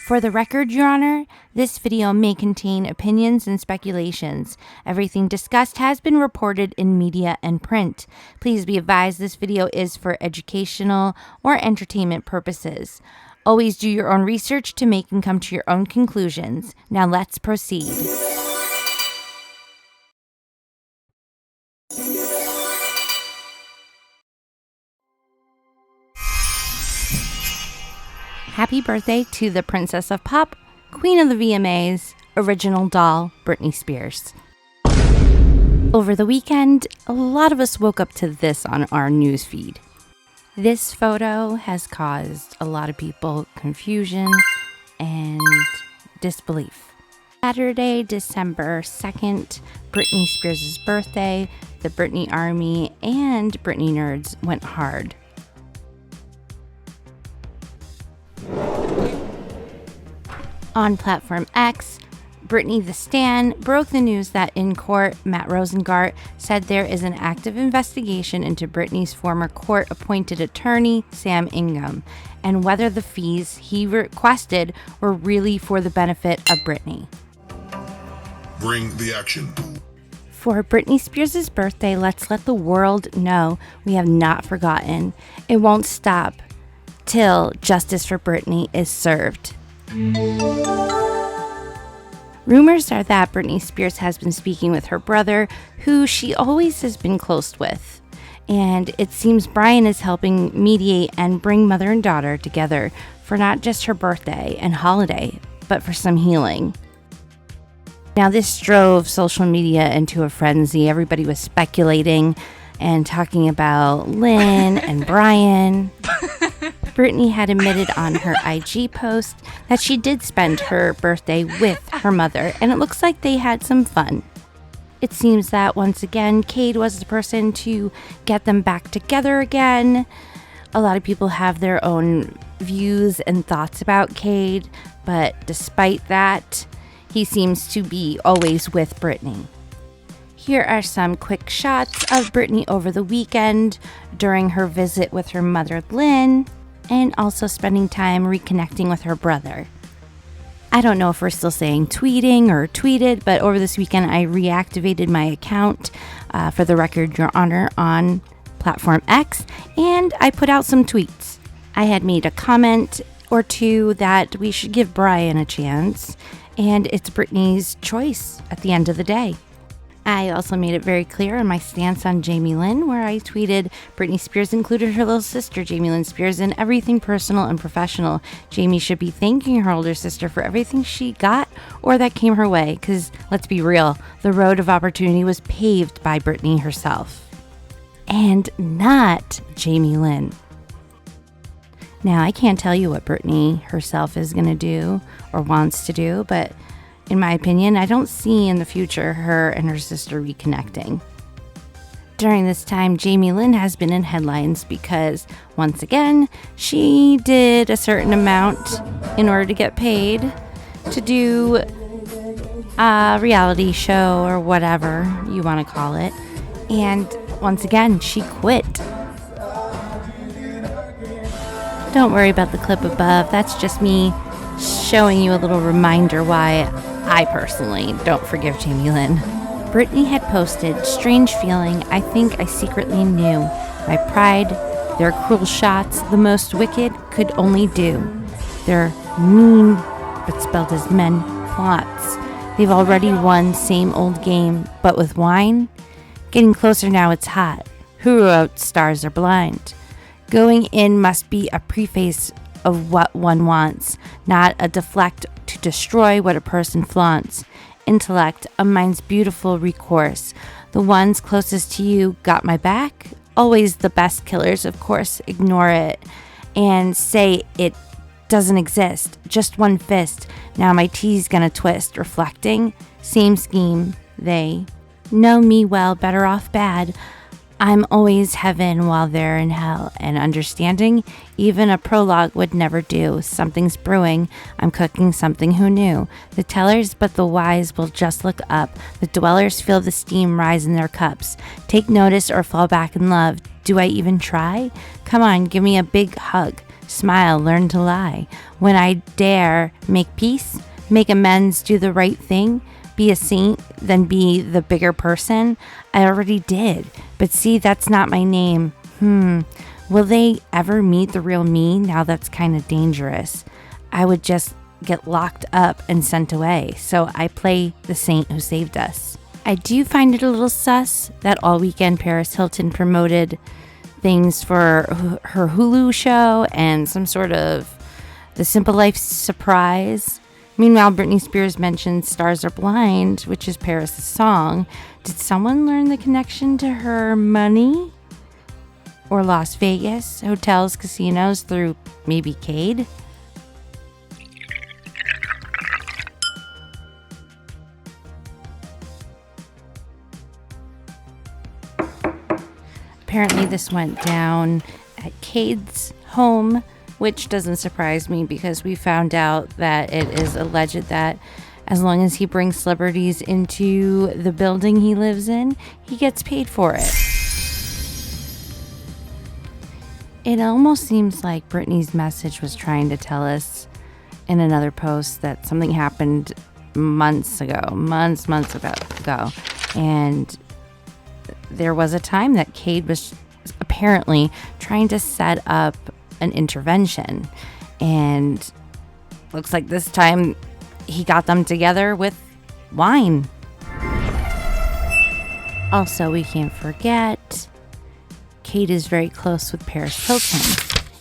For the record, Your Honor, this video may contain opinions and speculations. Everything discussed has been reported in media and print. Please be advised this video is for educational or entertainment purposes. Always do your own research to make and come to your own conclusions. Now let's proceed. Happy birthday to the Princess of Pop, Queen of the VMAs, original doll, Britney Spears. Over the weekend, a lot of us woke up to this on our news feed. This photo has caused a lot of people confusion and disbelief. Saturday, December 2nd, Britney Spears' birthday, the Britney Army and Britney nerds went hard. On platform X, Britney the Stan broke the news that in court, Matt Rosengart said there is an active investigation into Britney's former court-appointed attorney, Sam Ingham, and whether the fees he requested were really for the benefit of Britney. Bring the action. For Britney Spears' birthday, let's let the world know we have not forgotten. It won't stop till justice for Britney is served. Rumors are that Britney Spears has been speaking with her brother, who she always has been close with. And it seems Bryan is helping mediate and bring mother and daughter together for not just her birthday and holiday, but for some healing. Now, this drove social media into a frenzy. Everybody was speculating and talking about Lynne and Bryan. Britney had admitted on her IG post that she did spend her birthday with her mother, and it looks like they had some fun. It seems that once again, Cade was the person to get them back together again. A lot of people have their own views and thoughts about Cade, but despite that, he seems to be always with Britney. Here are some quick shots of Britney over the weekend during her visit with her mother, Lynne, and also spending time reconnecting with her brother. I don't know if we're still saying tweeting or tweeted, but over this weekend I reactivated my account for the record, Your Honor, on platform X, and I put out some tweets. I had made a comment or two that we should give Bryan a chance, and it's Britney's choice at the end of the day. I also made it very clear on my stance on Jamie Lynn, where I tweeted, Britney Spears included her little sister, Jamie Lynn Spears, in everything personal and professional. Jamie should be thanking her older sister for everything she got or that came her way, because let's be real, the road of opportunity was paved by Britney herself. And not Jamie Lynn. Now, I can't tell you what Britney herself is going to do or wants to do, but in my opinion, I don't see in the future her and her sister reconnecting. During this time, Jamie Lynn has been in headlines because, once again, she did a certain amount in order to get paid to do a reality show or whatever you want to call it. And once again, she quit. Don't worry about the clip above. That's just me showing you a little reminder why I personally don't forgive Jamie Lynn. Britney had posted, strange feeling, I think I secretly knew. My pride, their cruel shots, the most wicked could only do. Their mean, but spelled as men, plots. They've already won, same old game, but with wine? Getting closer now, it's hot. Who wrote Stars Are Blind? Going in must be a preface of what one wants, not a deflect to destroy what a person flaunts. Intellect, a mind's beautiful recourse. The ones closest to you got my back? Always the best killers, of course, ignore it and say it doesn't exist. Just one fist. Now my T's gonna twist. Reflecting, same scheme. They know me well, better off bad. I'm always heaven while they're in hell, and understanding even a prologue would never do. Something's brewing, I'm cooking something who knew. The tellers but the wise will just look up. The dwellers feel the steam rise in their cups. Take notice or fall back in love. Do I even try? Come on, give me a big hug. Smile, learn to lie. When I dare make peace, make amends, do the right thing, be a saint, then be the bigger person, I already did. But see, that's not my name. Will they ever meet the real me? Now that's kind of dangerous. I would just get locked up and sent away. So I play the saint who saved us. I do find it a little sus that all weekend Paris Hilton promoted things for her Hulu show and some sort of The Simple Life surprise. Meanwhile, Britney Spears mentioned Stars Are Blind, which is Paris' song. Did someone learn the connection to her money? Or Las Vegas, hotels, casinos through maybe Cade? Apparently this went down at Cade's home, which doesn't surprise me because we found out that it is alleged that as long as he brings celebrities into the building he lives in, he gets paid for it. It almost seems like Britney's message was trying to tell us in another post that something happened months ago. And there was a time that Cade was apparently trying to set up an intervention. And looks like this time he got them together with wine. Also, we can't forget, Cade is very close with Paris Hilton.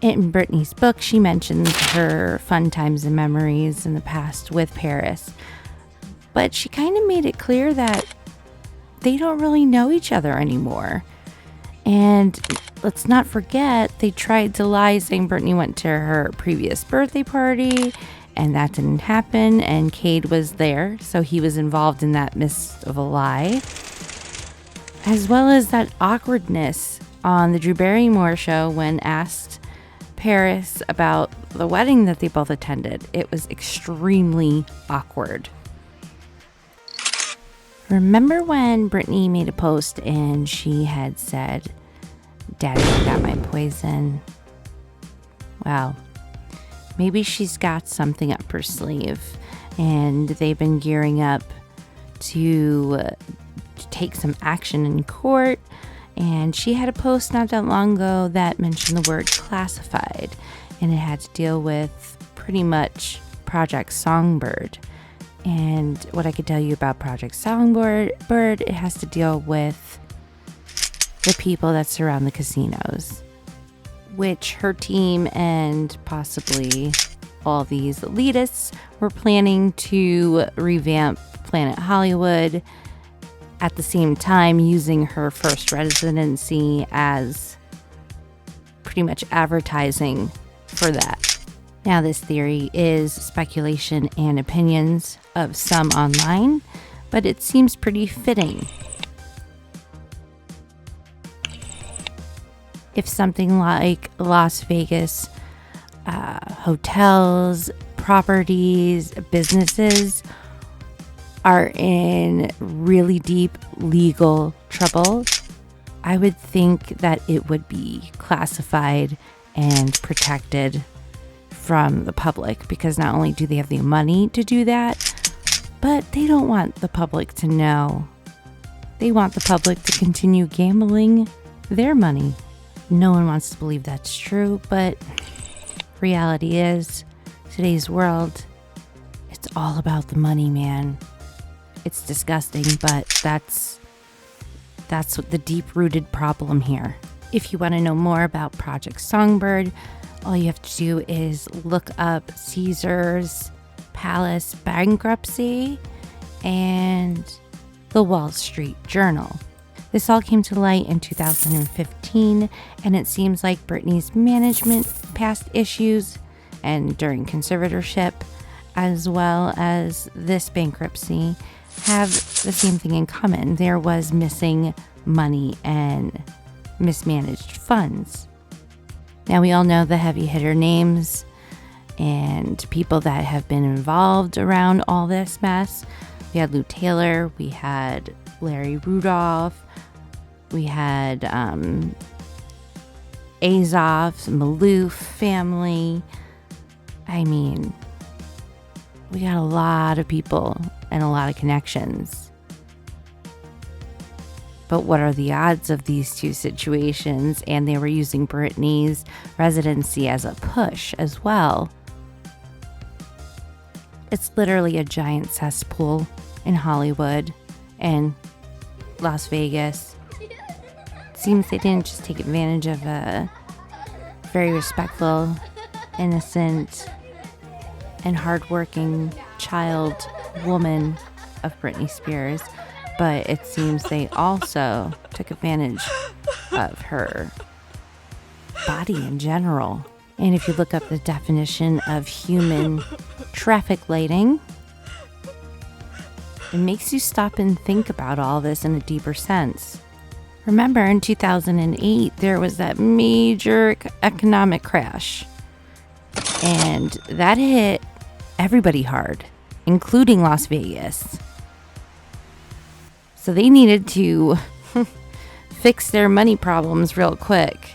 In Britney's book, she mentions her fun times and memories in the past with Paris. But she kind of made it clear that they don't really know each other anymore. And let's not forget, they tried to lie saying Britney went to her previous birthday party, and that didn't happen, and Cade was there, so he was involved in that midst of a lie. As well as that awkwardness on the Drew Barrymore show when asked Paris about the wedding that they both attended. It was extremely awkward. Remember when Britney made a post and she had said, "Daddy got my poison"? Well, maybe she's got something up her sleeve and they've been gearing up to take some action in court. And she had a post not that long ago that mentioned the word classified, and it had to deal with pretty much Project Songbird. And what I could tell you about Project Songbird, it has to deal with the people that surround the casinos, which her team and possibly all these elitists were planning to revamp Planet Hollywood, at the same time using her first residency as pretty much advertising for that. Now, this theory is speculation and opinions of some online, but it seems pretty fitting. If something like Las Vegas hotels, properties, businesses are in really deep legal trouble, I would think that it would be classified and protected from the public, because not only do they have the money to do that, but they don't want the public to know. They want the public to continue gambling their money. No one wants to believe that's true, but reality is, today's world, it's all about the money, man. It's disgusting, but that's what the deep-rooted problem here. If you want to know more about Project Songbird, all you have to do is look up Caesar's Palace bankruptcy and the Wall Street Journal. This all came to light in 2015, and it seems like Britney's management, past issues, and during conservatorship, as well as this bankruptcy, have the same thing in common. There was missing money and mismanaged funds. Now, we all know the heavy hitter names and people that have been involved around all this mess. We had Lou Taylor, we had Larry Rudolph, we had Azov, Maloof family. I mean, we got a lot of people and a lot of connections. But what are the odds of these two situations? And they were using Britney's residency as a push as well. It's literally a giant cesspool in Hollywood and Las Vegas. Seems they didn't just take advantage of a very respectful, innocent, and hardworking woman of Britney Spears, but it seems they also took advantage of her body in general. And if you look up the definition of human traffic lighting, it makes you stop and think about all this in a deeper sense. Remember, in 2008, there was that major economic crash, and that hit everybody hard, including Las Vegas. So they needed to fix their money problems real quick.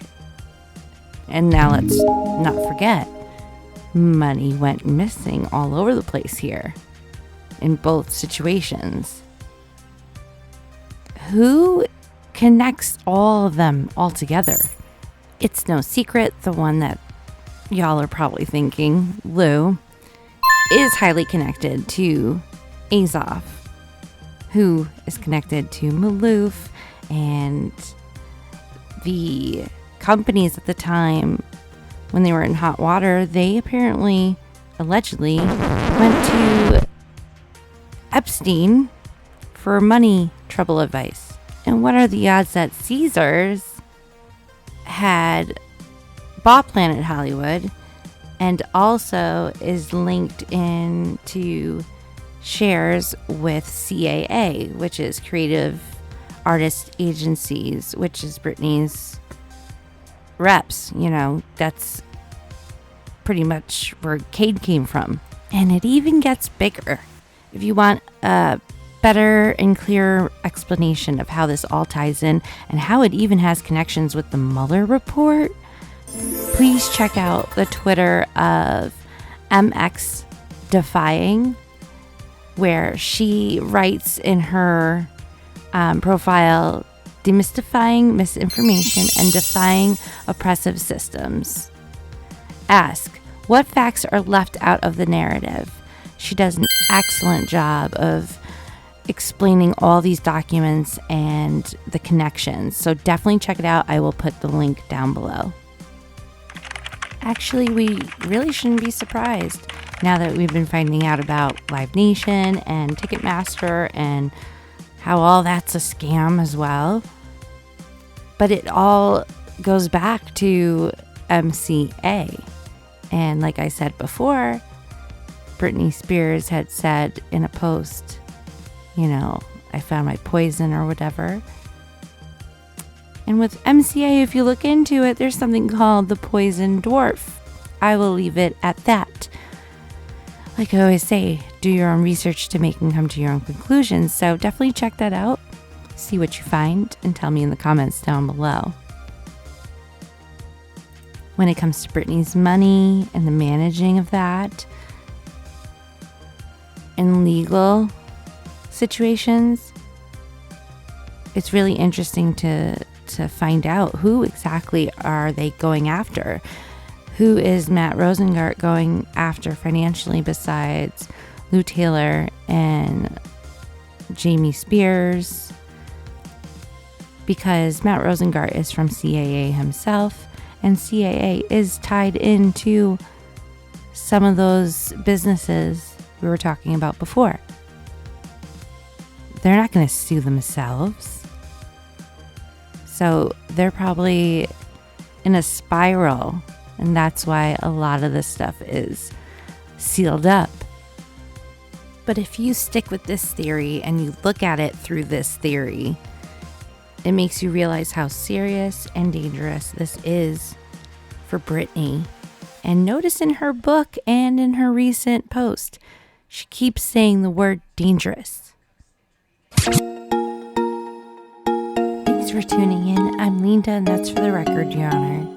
And now let's not forget, money went missing all over the place here in both situations. Who connects all of them all together? It's no secret, the one that y'all are probably thinking, Lou, is highly connected to Azov, who is connected to Maloof, and the companies at the time when they were in hot water, they apparently, allegedly, went to Epstein for money trouble advice. And what are the odds that Caesars had bought Planet Hollywood and also is linked into shares with CAA, which is Creative Artist Agencies, which is Britney's reps. You know, that's pretty much where Cade came from. And it even gets bigger. If you want a better and clearer explanation of how this all ties in and how it even has connections with the Mueller report, please check out the Twitter of MX Defying, where she writes in her profile, demystifying misinformation and defying oppressive systems. Ask, what facts are left out of the narrative? She does an excellent job of explaining all these documents and the connections. So definitely check it out. I will put the link down below. Actually, we really shouldn't be surprised now that we've been finding out about Live Nation and Ticketmaster and how all that's a scam as well. But it all goes back to MCA. And like I said before, Britney Spears had said in a post, you know, I found my poison or whatever. And with MCA, if you look into it, there's something called the poison dwarf. I will leave it at that. Like I always say, do your own research to make and come to your own conclusions. So definitely check that out, see what you find, and tell me in the comments down below. When it comes to Britney's money and the managing of that, in legal situations, it's really interesting to find out who exactly are they going after. Who is Matt Rosengart going after financially besides Lou Taylor and Jamie Spears? Because Matt Rosengart is from CAA himself, and CAA is tied into some of those businesses we were talking about before. They're not going to sue themselves. So they're probably in a spiral, and that's why a lot of this stuff is sealed up. But if you stick with this theory and you look at it through this theory, it makes you realize how serious and dangerous this is for Britney. And notice in her book and in her recent post, she keeps saying the word dangerous. Thanks for tuning in. I'm Leenda, and that's For the Record, Your Honor.